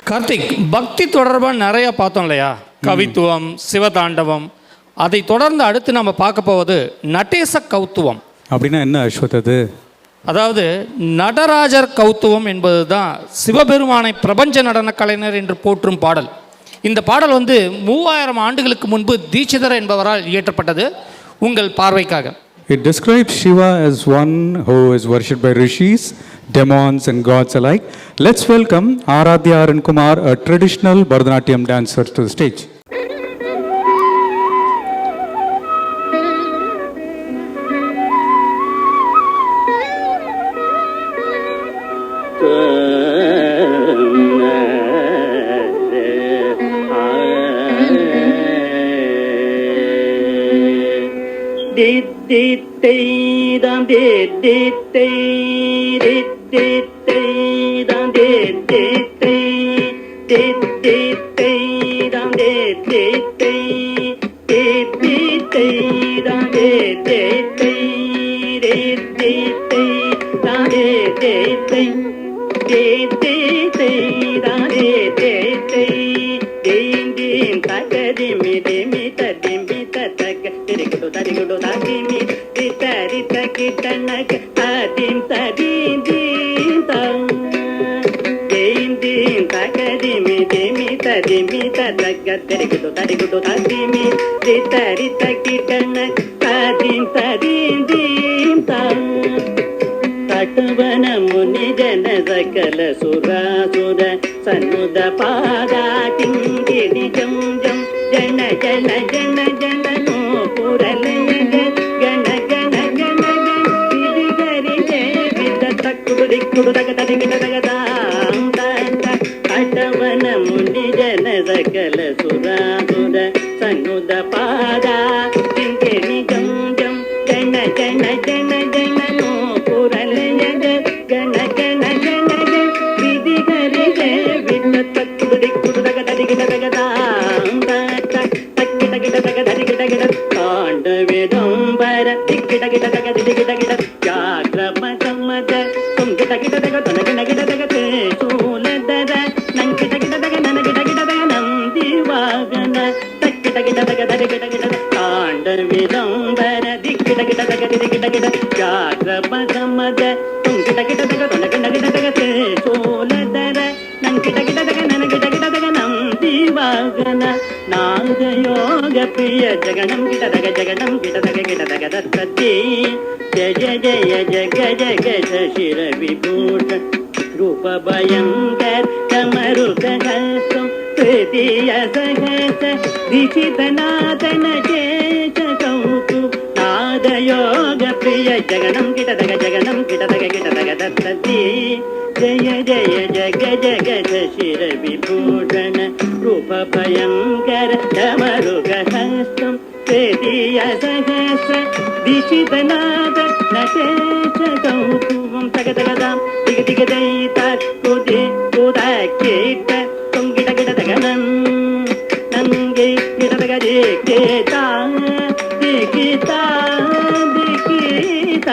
கார்த்திக், பக்தி தொடர்பாக நிறைய பார்த்தோம் இல்லையா? கவித்துவம், சிவதாண்டவம். அதை தொடர்ந்து அடுத்து நம்ம பார்க்க போவது நடேச கௌத்துவம். அப்படின்னா என்ன அஸ்வத் அது? அதாவது நடராஜர் கௌத்துவம் என்பது தான் சிவபெருமானை பிரபஞ்ச நடன கலைஞர் என்று போற்றும் பாடல். இந்த பாடல் 3000 ஆண்டுகளுக்கு முன்பு தீட்சிதர் என்பவரால் இயற்றப்பட்டது. உங்கள் பார்வைக்காக. It describes Shiva as one who is worshipped by rishis, demons and gods alike. Let's welcome Aradhya Arun Kumar, a traditional Bharatanatyam dancer, to the stage. ಕಟುವನ ಮುನಿ ಜನ ಸಕಲ ಸುರಾಸುರ ಸನ್ನುದ ಪಾದ ಕಿಂಕಿಣಿ ಜಂ ಜಂ ಜನ ಜನ ಜನ ಜನ ನೋ ಪುರಲಯ ಗಣ ಗಣ ಗಣ ಗಣ ಗರಿ ದೇವಿದ ತಕ್ಕುಡು ದಿಕ್ಕುಡು ತಗ ತದಿಗಿಡ ತಗದ ಕಟವನ ಮುನಿ ಜನ ಸಕಲ ಸುರಾಸುರ ಸನ್ನುದ ಪಾದ ಕಿಂಕಿಣಿ ಜಂ ಜಂ ಜನ ಜನ ಜನ ಜನ ನೋ ಪುರಲಯ ಗಣ ಗಣ ಗಣ ವಿಧಿ ಗರಿ ದೇವಿದ ತಕ್ಕುಡು ದಿಕ್ಕುಡು ತಗ ತದಿಗಿಡ ತಗದ ತಕ್ಕಿ ತಗಿಡ ತಗ ತದಿಗಿಡ ಗಿಡ ಕಾಂಡವಿಡಂಬರ ದಿಕ್ಕಿಡ ಗಿಡ ತಗ ದಿಗಿಡ ಗಿಡ ಜಾಗ್ರಮ ಸಮ್ಮದ ತುಂಗಿಡ ಗಿಡ ತಗ ತೊನಗಿಡ ಗಿಡ ತಗ ಶೂಲದರ ನಂಗಿಡ ಗಿಡ ತಗ ನನಗಿಡ ಗಿಡ ತಗ ನಂದಿ ವಾಗನ ತಕ್ಕಿಡ ಗಿಡ ತಗ ತದಿಗಿಡ ಗಿಡ ಕಾಂಡವಿಡಂಬರ ದಿಕ್ಕಿಡ ಗಿಡ ತಗ ದಿಗಿಡ ಗಿಡ ಜಾಗ್ರಮ ಸಮ್ಮದ ತುಂಗಿಡ ಗಿಡ ತಗ ತೊನಗಿಡ ಗಿಡ ತಗ ಶೂಲದರ ನಂಗಿಡ ಗಿಡ ತಗ ನನಗಿಡ ಗಿಡ ತಗ ನಂದಿ ವಾಗನ ನಾಗಯೋಗ ಪ್ರಿಯ ಜಗಣಂ ಗಿಡದಗ ಜಗಣಂ ಗಿಡದಗ ಗಿಡದಗ ದತ್ತತಿ ಜಯ ಜಯ ಜಗ ಜಗ ಶಿರ ವಿಭೂಷ ರೂಪ ಭಯಂಕರ ಕಮರುಕ ಹಸ್ತಂ ತೃತೀಯ ಸಹಸ ದಿಶಿತನಾಥನ ಚೇತ ಕೌತು ನಾದಯೋಗ ಪ್ರಿಯ ಜಗಣಂ ಗಿಡದಗ ಗಿಡದಗ ದತ್ತತಿ ಜಯ ಜಯ ಜಗ ಜಗ ಶಿರ ವಿಭೂಷಣ ರೂಪ ಭಯಂಕರ ಡಮರುಗ ಹಸ್ತಂ ತೃತೀಯ ಸಹಸ ದಿಶಿತನಾದ ನಟೇಶ ಕೌತುಕಂ ತಗದಗದಾಂ ದಿಗ ದಿಗ ದೈತ ಕುದಿ ಕುದಕೇತ ತುಂಗಿಡ ಗಿಡದಗನಂ ನಂಗೆ ಗಿಡದಗ ದಿಕ್ಕೇತ ದಿಕ್ಕಿತ ದಿಕ್ಕಿತ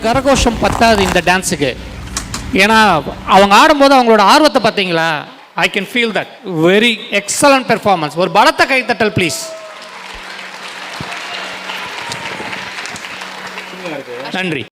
கரகோஷம் பத்தாது இந்த டான்ஸுக்கு. ஏன்னா அவங்க ஆடும்போது அவங்களோட ஆர்வத்தை பார்த்தீங்களா? I can feel that. Very excellent performance. ஒரு பலத்த கைத்தட்டல் ப்ளீஸ். நன்றி.